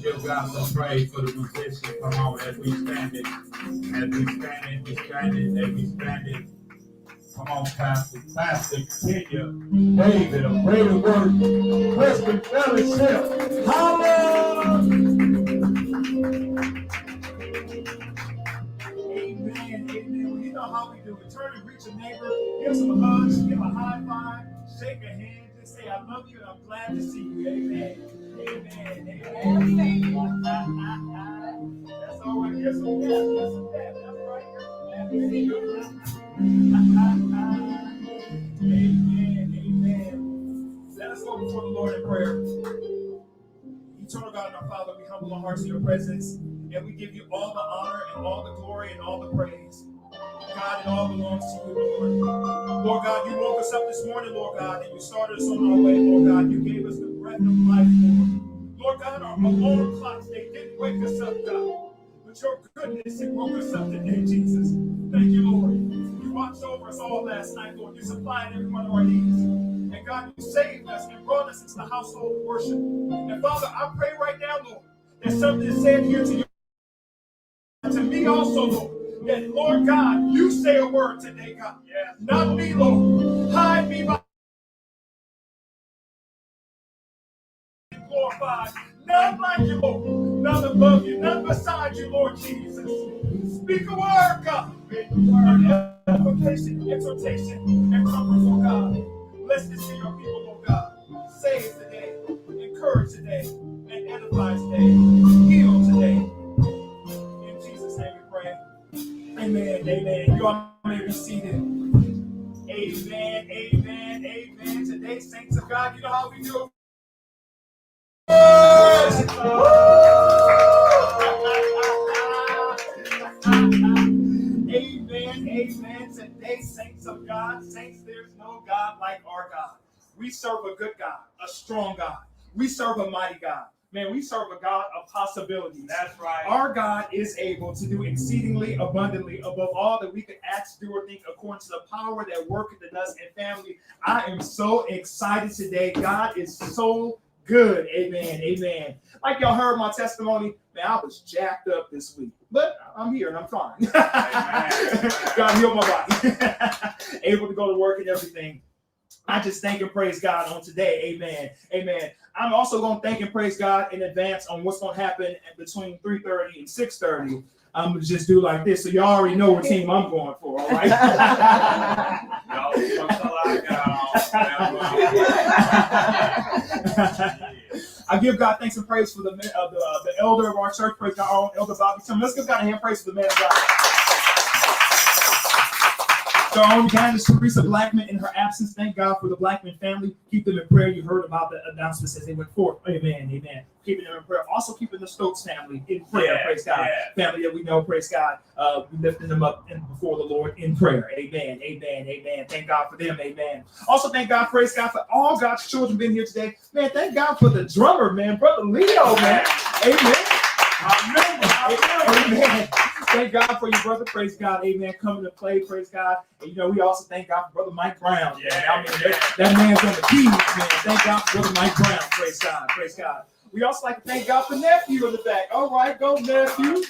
Give God some praise for the musician. Come on, as we stand it, as we stand it, we stand it, as we stand it. Come on, Pastor, Kenya, David, a greater work, Christian fellowship. Hallelujah! Amen, amen. Well, you know how we do it. Turn and reach a neighbor, give some hugs, give a high five, shake a hand, just say, I love you and I'm glad to see you. Amen. Amen. Amen. That's all right. Yes, yes, yes, yes. That's right. Amen. Amen. Let us go before the Lord in prayer. Eternal God and our Father, we humble our hearts in your presence, and we give you all the honor and all the glory and all the praise. God, it all belongs to you, Lord. Lord God, you woke us up this morning, Lord God, and you started us on our way, Lord God. You gave us the breath of life, Lord. Lord God, our alarm clocks, they didn't wake us up, God. But your goodness, it woke us up today, Jesus. Thank you, Lord. You watched over us all last night, Lord. You supplied every one of our needs. And God, you saved us and brought us into the household of worship. And Father, I pray right now, Lord, that something is said here to you, to me also, Lord. That, Lord God, you say a word today, God. Yes. Not me, Lord. Hide me by glorified. None like you, Lord. None above you. None beside you, Lord Jesus. Speak a word, God. Speak a word. Application, exhortation, and comfort, Lord God. Bless this in your people, Lord God. Save today. Encourage today. And edify today. Heal today. In Jesus' name we pray. Amen, amen. You all may be seated. Amen, amen, amen. Today, saints of God, you know how we do it. Amen, amen. Today, saints of God, saints, there's no God like our God. We serve a good God, a strong God. We serve a mighty God. Man, we serve a God of possibilities. That's right. Our God is able to do exceedingly abundantly above all that we could ask, do, or think according to the power that worketh in us. And family, I am so excited today. God is so good. Amen. Amen. Like y'all heard my testimony, man, I was jacked up this week. But I'm here and I'm fine. God healed my body. Able to go to work and everything. I just thank and praise God on today. Amen. Amen. I'm also going to thank and praise God in advance on what's going to happen between 3:30 and 6:30. I'm going to just do like this. So y'all already know what team I'm going for, all right? I give God thanks and praise for the elder of our church. Praise God, our own Elder Bobby Tim. Let's give God a hand praise for the man of God. So our own Candace Teresa Blackman in her absence. Thank God for the Blackman family. Keep them in prayer. You heard about the announcements as they went forth. Amen. Amen. Keeping them in prayer. Also keeping the Stokes family in prayer. Praise God. Family that we know. Praise God. We lifting them up before the Lord in prayer. Amen. Amen. Amen. Thank God for them. Amen. Also thank God. Praise God for all God's children being here today. Man, thank God for the drummer, man. Brother Leo, man. Amen. Amen. Thank God for your brother, praise God, amen, coming to play, praise God. And you know, we also thank God for Brother Mike Brown. Yeah, I mean, that man's on the keys, man. Thank God for Brother Mike Brown, praise God, praise God. We also like to thank God for nephew in the back. All right, go nephew.